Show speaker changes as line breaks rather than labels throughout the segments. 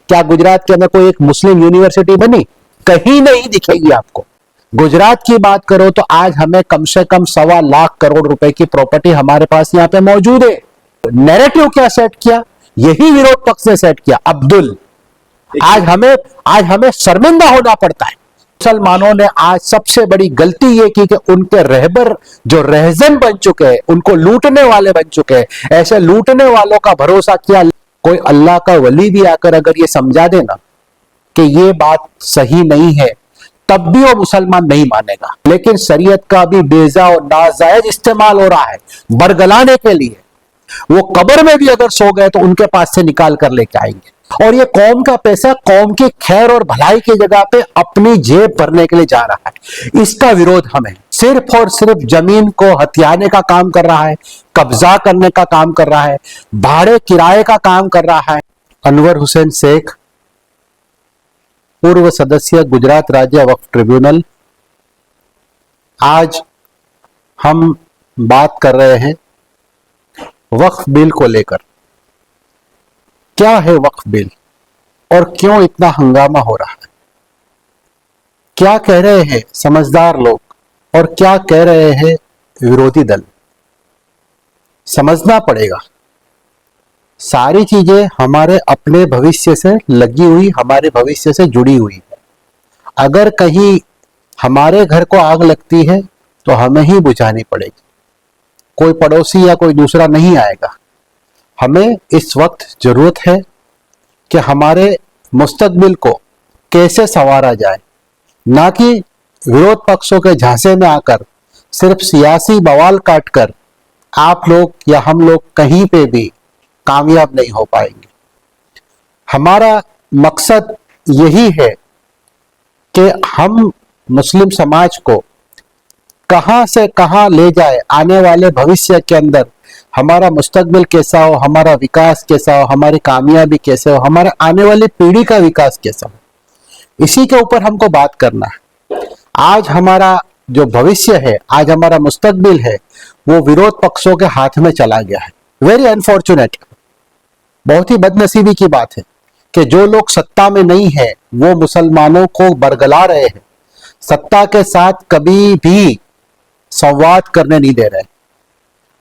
क्या गुजरात के अंदर कोई एक मुस्लिम यूनिवर्सिटी बनी? कहीं नहीं दिखेगी आपको। गुजरात की बात करो तो आज हमें कम से कम 1.25 लाख करोड़ रुपए की प्रॉपर्टी हमारे पास यहाँ पे मौजूद है। नैरेटिव क्या सेट किया? यही विरोध पक्ष ने सेट किया। अब्दुल, आज हमें शर्मिंदा होना पड़ता है। मुसलमानों ने आज सबसे बड़ी गलती ये की कि उनके रहबर जो रहजन बन चुके हैं, उनको लूटने वाले बन चुके हैं, ऐसे लूटने वालों का भरोसा किया। कोई अल्लाह का वली भी आकर अगर ये समझा देना कि ये बात सही नहीं है, तब भी वो मुसलमान नहीं मानेगा। लेकिन शरीयत का भी बेजा और नाजायज इस्तेमाल हो रहा है बरगलाने के लिए। वो कब्र में भी अगर सो गए तो उनके पास से निकाल कर लेके आएंगे। और ये कौम का पैसा कौम की खैर और भलाई की जगह पे अपनी जेब भरने के लिए जा रहा है। इसका विरोध हमें सिर्फ और सिर्फ जमीन को हथियाने का काम कर रहा है, कब्जा करने का काम कर रहा है, भाड़े किराए का काम कर रहा है। अनवर हुसैन शेख, पूर्व सदस्य गुजरात राज्य वक्फ ट्रिब्यूनल। आज हम बात कर रहे हैं वक्फ बिल को लेकर। क्या है वक्फ बिल और क्यों इतना हंगामा हो रहा है? क्या कह रहे हैं समझदार लोग और क्या कह रहे हैं विरोधी दल? समझना पड़ेगा। सारी चीजें हमारे अपने भविष्य से लगी हुई, हमारे भविष्य से जुड़ी हुई है। अगर कहीं हमारे घर को आग लगती है तो हमें ही बुझानी पड़ेगी, कोई पड़ोसी या कोई दूसरा नहीं आएगा। हमें इस वक्त जरूरत है कि हमारे मुस्तकबिल को कैसे संवारा जाए, ना कि विरोध पक्षों के झांसे में आकर सिर्फ सियासी बवाल काटकर आप लोग या हम लोग कहीं पे भी कामयाब नहीं हो पाएंगे। हमारा मकसद यही है कि हम मुस्लिम समाज को कहां से कहां ले जाए, आने वाले भविष्य के अंदर हमारा मुस्तकबिल कैसा हो, हमारा विकास कैसा हो, हमारी कामयाबी कैसे हो, हमारे आने वाली पीढ़ी का विकास कैसा हो, इसी के ऊपर हमको बात करना है। आज हमारा जो भविष्य है, आज हमारा मुस्तकबिल है, वो विरोध पक्षों के हाथ में चला गया है। वेरी अनफॉर्चुनेट, बहुत ही बदनसीबी की बात है कि जो लोग सत्ता में नहीं है वो मुसलमानों को बरगला रहे हैं, सत्ता के साथ कभी भी संवाद करने नहीं दे रहे।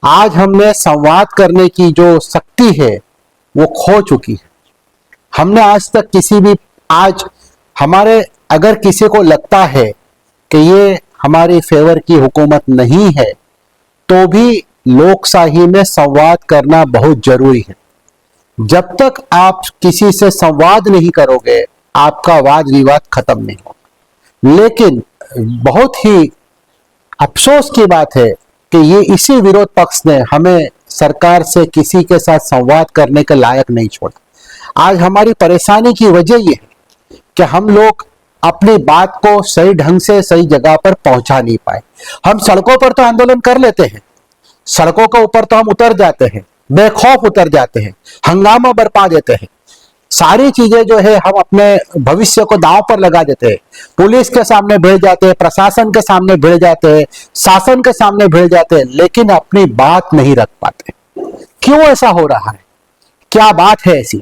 आज हमने संवाद करने की जो शक्ति है वो खो चुकी है। हमने आज तक आज हमारे, अगर किसी को लगता है कि ये हमारी फेवर की हुकूमत नहीं है, तो भी लोकशाही में संवाद करना बहुत जरूरी है। जब तक आप किसी से संवाद नहीं करोगे, आपका वाद विवाद खत्म नहीं होगा। लेकिन बहुत ही अफसोस की बात है कि ये इसी विरोध पक्ष ने हमें सरकार से किसी के साथ संवाद करने के लायक नहीं छोड़ा। आज हमारी परेशानी की वजह ये है कि हम लोग अपनी बात को सही ढंग से सही जगह पर पहुंचा नहीं पाए। हम सड़कों पर तो आंदोलन कर लेते हैं, सड़कों के ऊपर तो हम उतर जाते हैं, बेखौफ उतर जाते हैं, हंगामा बरपा देते हैं, सारी चीजें जो है हम अपने भविष्य को दांव पर लगा देते हैं। पुलिस के सामने भिड़ जाते हैं, प्रशासन के सामने भिड़ जाते हैं, शासन के सामने भिड़ जाते हैं, लेकिन अपनी बात नहीं रख पाते। क्यों ऐसा हो रहा है? क्या बात है ऐसी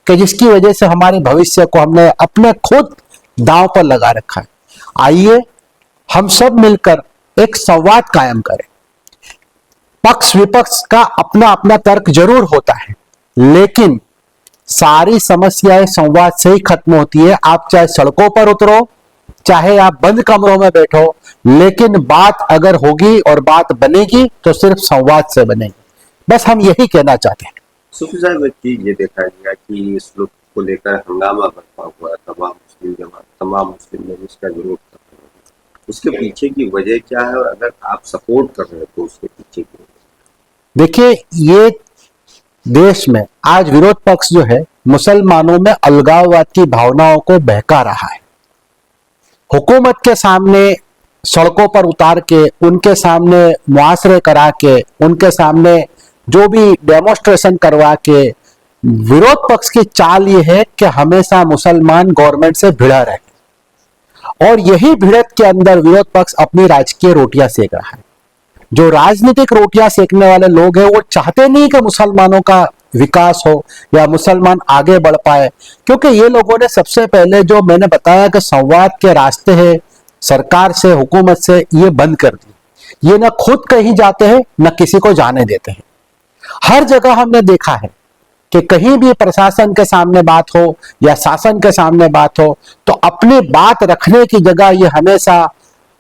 कि जिसकी वजह से हमारे भविष्य को हमने अपने खुद दांव पर लगा रखा है? आइए हम सब मिलकर एक संवाद कायम करें। पक्ष विपक्ष का अपना अपना तर्क जरूर होता है, लेकिन सारी समस्याएं संवाद से ही खत्म होती है। आप चाहे सड़कों पर उतरो, चाहे आप बंद कमरों में बैठो, लेकिन बात अगर होगी और बात बनेगी तो सिर्फ संवाद से बनेगी। बस हम यही कहना चाहते हैं।
सूफी साहब, एक चीज ये देखा गया कि इस लोग को लेकर हंगामा बरपा हुआ है, तमाम मुस्लिम लोग इसका विरोध कर रहे हैं। उसके पीछे की वजह क्या है और अगर आप सपोर्ट कर रहे हो तो उसके पीछे की वजह?
देखिए, ये देश में आज विरोध पक्ष जो है मुसलमानों में अलगाववाद की भावनाओं को बहका रहा है। हुकूमत के सामने सड़कों पर उतार के, उनके सामने मुआसरे करा के, उनके सामने जो भी डेमोन्स्ट्रेशन करवा के, विरोध पक्ष की चाल ये है कि हमेशा मुसलमान गवर्नमेंट से भिड़ा रहे और यही भिड़त के अंदर विरोध पक्ष अपनी राजकीय रोटियां सेक रहा है। जो राजनीतिक रोटियां सेकने वाले लोग हैं वो चाहते नहीं कि मुसलमानों का विकास हो या मुसलमान आगे बढ़ पाए। क्योंकि ये लोगों ने सबसे पहले जो मैंने बताया कि संवाद के रास्ते हैं सरकार से, हुकूमत से, ये बंद कर दी। ये ना खुद कहीं जाते हैं न किसी को जाने देते हैं। हर जगह हमने देखा है कि कहीं भी प्रशासन के सामने बात हो या शासन के सामने बात हो तो अपनी बात रखने की जगह ये हमेशा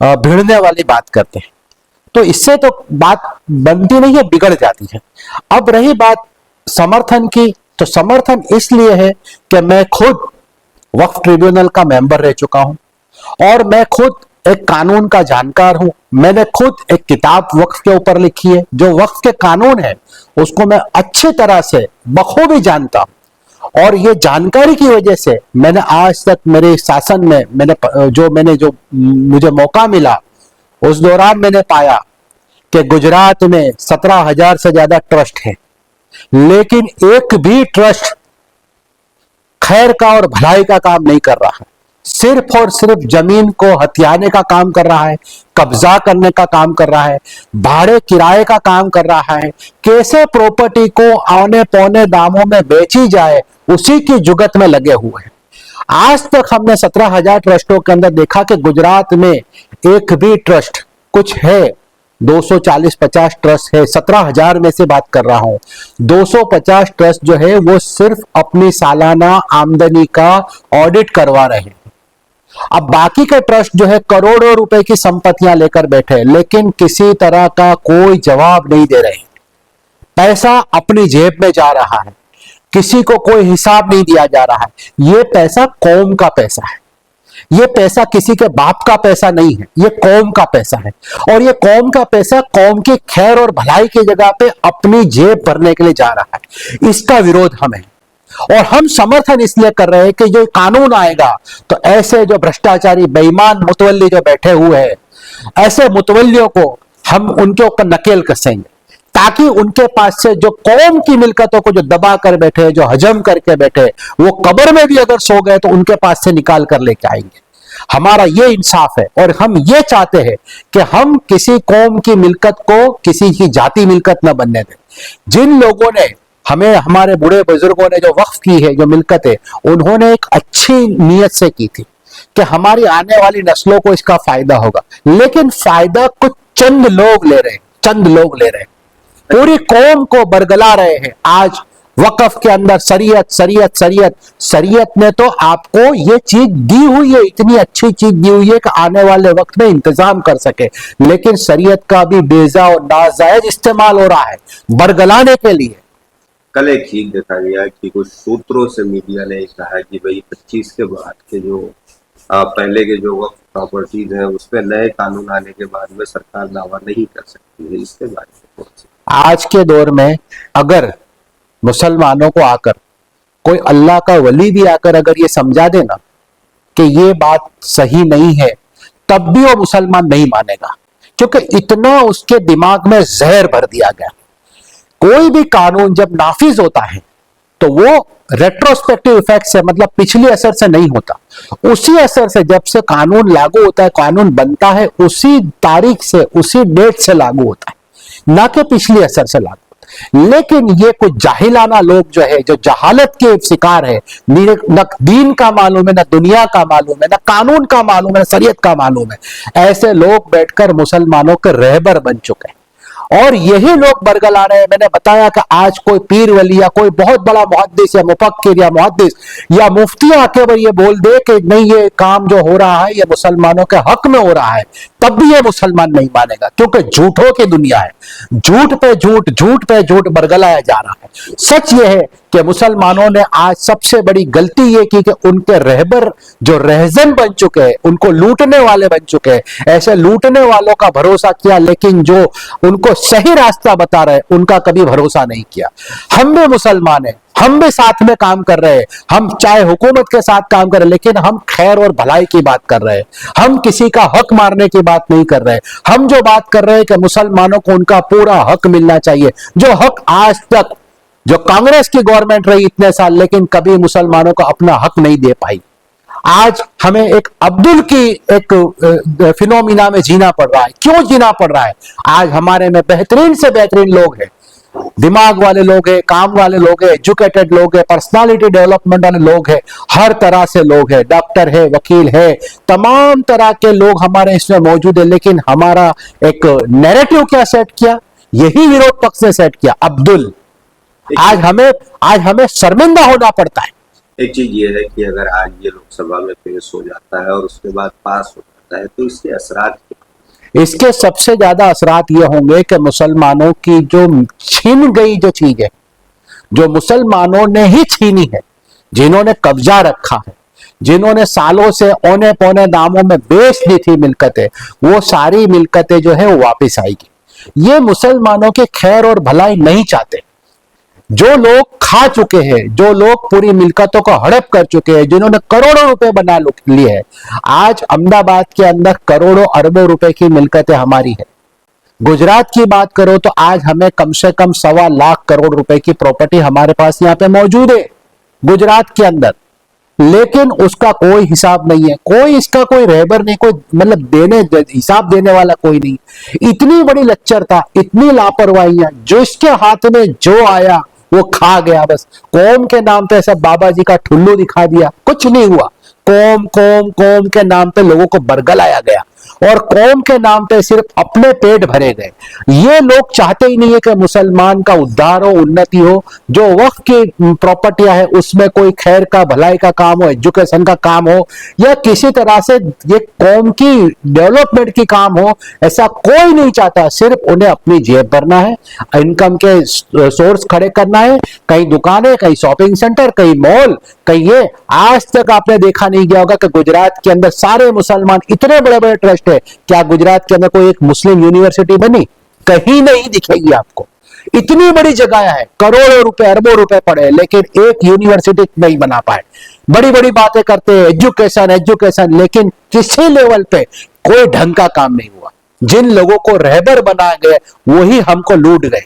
भिड़ने वाली बात करते हैं। तो इससे तो बात बनती नहीं है, बिगड़ जाती है। अब रही बात समर्थन की, तो समर्थन इसलिए है कि मैं खुद वक्फ ट्रिब्यूनल का मेंबर रह चुका हूं और मैं खुद एक कानून का जानकार हूं। मैंने खुद एक किताब वक्फ के ऊपर लिखी है। जो वक्फ के कानून है उसको मैं अच्छी तरह से बखूबी जानता हूं और ये जानकारी की वजह से मैंने आज तक मेरे शासन में मैंने मुझे मौका मिला उस दौरान मैंने पाया कि गुजरात में 17,000 से ज्यादा ट्रस्ट है, लेकिन एक भी ट्रस्ट खैर का और भलाई का काम नहीं कर रहा है। सिर्फ और सिर्फ जमीन को हथियाने का काम कर रहा है, कब्जा करने का काम कर रहा है, भाड़े किराए का काम कर रहा है। कैसे प्रॉपर्टी को औने पौने दामों में बेची जाए उसी की जुगत में लगे हुए हैं। आज तक हमने 17,000 ट्रस्टों के अंदर देखा कि गुजरात में एक भी ट्रस्ट, कुछ है 240-50 ट्रस्ट है, 17,000 में से बात कर रहा हूं, 250 ट्रस्ट जो है वो सिर्फ अपनी सालाना आमदनी का ऑडिट करवा रहे हैं। अब बाकी के ट्रस्ट जो है करोड़ों रुपए की संपत्तियां लेकर बैठे, लेकिन किसी तरह का कोई जवाब नहीं दे रहे। पैसा अपनी जेब में जा रहा है, किसी को कोई हिसाब नहीं दिया जा रहा है। ये पैसा कौम का पैसा है, ये पैसा किसी के बाप का पैसा नहीं है, ये कौम का पैसा है। और ये कौम का पैसा कौम की खैर और भलाई की जगह पे अपनी जेब भरने के लिए जा रहा है। इसका विरोध हमें, और हम समर्थन इसलिए कर रहे हैं कि जो कानून आएगा तो ऐसे जो भ्रष्टाचारी बेईमान मुतवल्ली जो बैठे हुए हैं, ऐसे मुतवल्लियों को हम उनके ऊपर नकेल कसेंगे ताकि उनके पास से जो कौम की मिल्कतों को जो दबा कर बैठे, जो हजम करके बैठे, वो कब्र में भी अगर सो गए तो उनके पास से निकाल कर लेके आएंगे। हमारा ये इंसाफ है और हम ये चाहते हैं कि हम किसी कौम की मिल्कत को किसी की जाति मिल्कत न बनने दें। जिन लोगों ने हमें, हमारे बूढ़े बुजुर्गों ने जो वक्फ की है, जो मिल्कत है, उन्होंने एक अच्छी नीयत से की थी कि हमारी आने वाली नस्लों को इसका फायदा होगा, लेकिन फायदा कुछ चंद लोग ले रहे हैं, चंद लोग ले रहे हैं, पूरी कौम को बरगला रहे हैं। आज वक्फ के अंदर शरीयत शरीयत शरीयत, शरीयत ने तो आपको ये चीज दी हुई है, इतनी अच्छी चीज दी हुई है कि आने वाले वक्त में इंतजाम कर सके, लेकिन शरीयत का भी बेजा और नाजायज इस्तेमाल हो रहा है बरगलाने के लिए।
कल एक चीज देखा गया कि कुछ सूत्रों से मीडिया ने कहा कि भाई 25 के बाद के जो पहले के जो वक्फ प्रॉपर्टीज हैं उस पर नए कानून आने के बाद में सरकार दावा नहीं कर सकती है। इसके बारे में
आज के दौर में अगर मुसलमानों को आकर कोई अल्लाह का वली भी आकर अगर ये समझा देना कि ये बात सही नहीं है, तब भी वो मुसलमान नहीं मानेगा, क्योंकि इतना उसके दिमाग में जहर भर दिया गया। कोई भी कानून जब नाफिज होता है तो वो रेट्रोस्पेक्टिव इफेक्ट से, मतलब पिछले असर से नहीं होता, उसी असर से जब से कानून लागू होता है, कानून बनता है, उसी तारीख से, उसी डेट से लागू होता है, ना कि पिछले असर से लागू। लेकिन ये कुछ जाहिलाना लोग जो है, जो जहालत के शिकार है, न दीन का मालूम है, न दुनिया का मालूम है, न कानून का मालूम है, न शरीयत का मालूम है, ऐसे लोग बैठकर मुसलमानों के रहबर बन चुके हैं और यही लोग बरगला रहे हैं। मैंने बताया कि आज कोई पीर वली या कोई बहुत बड़ा मुहद्दिस या मुफक्किर या मुहद्दिस या मुफ्ती आके ये बोल दे कि नहीं, ये काम जो हो रहा है ये मुसलमानों के हक में हो रहा है, तब भी ये मुसलमान नहीं मानेगा, क्योंकि झूठों की दुनिया है, झूठ पे झूठ, झूठ पे झूठ बरगलाया जा रहा है। सच ये है कि मुसलमानों ने आज सबसे बड़ी गलती ये की कि उनके रहबर जो रहजन बन चुके हैं, उनको लूटने वाले बन चुके हैं, ऐसे लूटने वालों का भरोसा किया, लेकिन जो उनको सही रास्ता बता रहे उनका कभी भरोसा नहीं किया। हम भी मुसलमान हैं, हम भी साथ में काम कर रहे हैं, हम चाहे हुकूमत के साथ काम कर रहे हैं, लेकिन हम खैर और भलाई की बात कर रहे हैं, हम किसी का हक मारने की बात नहीं कर रहे। हम जो बात कर रहे हैं कि मुसलमानों को उनका पूरा हक मिलना चाहिए, जो हक आज तक जो कांग्रेस की गवर्नमेंट रही इतने साल, लेकिन कभी मुसलमानों को अपना हक नहीं दे पाई। आज हमें एक अब्दुल की एक फिनोमिना में जीना पड़ रहा है। क्यों जीना पड़ रहा है? आज हमारे में बेहतरीन से बेहतरीन लोग हैं, दिमाग वाले लोग हैं, काम वाले लोग हैं, एजुकेटेड लोग हैं, पर्सनालिटी डेवलपमेंट वाले लोग हैं, हर तरह से लोग हैं, डॉक्टर है, वकील है, तमाम तरह के लोग हमारे इसमें मौजूद है। लेकिन हमारा एक नैरेटिव क्या सेट किया, यही विरोध पक्ष ने सेट किया। अब्दुल, आज हमें शर्मिंदा होना पड़ता है।
एक चीज ये है कि अगर आज ये लोकसभा में पेश हो जाता है और उसके बाद पास हो जाता है तो इसके असरात क्या?
इसके सबसे ज्यादा असरात ये होंगे कि मुसलमानों की जो छीन गई जो चीज है, जो मुसलमानों ने ही छीनी है, जिन्होंने कब्जा रखा है, जिन्होंने सालों से औने पौने दामों में बेच दी थी मिलकतें, वो सारी मिलकतें जो है वो वापस आएगी। ये मुसलमानों के खैर और भलाई नहीं चाहते। जो लोग खा चुके हैं, जो लोग पूरी मिलकतों को हड़प कर चुके हैं, जिन्होंने करोड़ों रुपए बना लिए हैं, आज अहमदाबाद के अंदर करोड़ों अरबों रुपए की मिलकतें हमारी है। गुजरात की बात करो तो आज हमें कम से कम 1.25 लाख करोड़ रुपए की प्रॉपर्टी हमारे पास यहां पे मौजूद है गुजरात के अंदर, लेकिन उसका कोई हिसाब नहीं है, कोई इसका कोई रहबर नहीं, कोई मतलब हिसाब देने वाला कोई नहीं। इतनी बड़ी लच्चरता, इतनी लापरवाहियां, जो इसके हाथ में जो आया वो खा गया। बस कौम के नाम पे सब बाबा जी का ठुल्लू दिखा दिया, कुछ नहीं हुआ। कौम कौम कौम के नाम पे लोगों को बरगलाया गया और कौम के नाम पे सिर्फ अपने पेट भरे गए। ये लोग चाहते ही नहीं है कि मुसलमान का उद्धार हो, उन्नति हो। जो वक्त की प्रॉपर्टियां है उसमें कोई खैर का, भलाई का काम हो, एजुकेशन का काम हो, या किसी तरह से ये कौम की डेवलपमेंट की काम हो, ऐसा कोई नहीं चाहता। सिर्फ उन्हें अपनी जेब भरना है, इनकम के सोर्स खड़े करना है, कहीं दुकानें, कहीं शॉपिंग सेंटर, कहीं मॉल, कहीं ये। आज तक आपने देखा नहीं गया होगा कि गुजरात के अंदर सारे मुसलमान, इतने बड़े बड़े ट्रस्ट है, क्या गुजरात के अंदर कोई एक मुस्लिम यूनिवर्सिटी बनी? कहीं नहीं दिखेगी आपको। इतनी बड़ी जगह है, करोड़ों रुपए, अरबों रुपए पड़े, लेकिन एक यूनिवर्सिटी नहीं बना पाए। बड़ी बड़ी बातें करते हैं एजुकेशन एजुकेशन, लेकिन किसी लेवल पे कोई ढंग का काम नहीं हुआ। जिन लोगों को रहबर बना गए वही हमको लूट गए।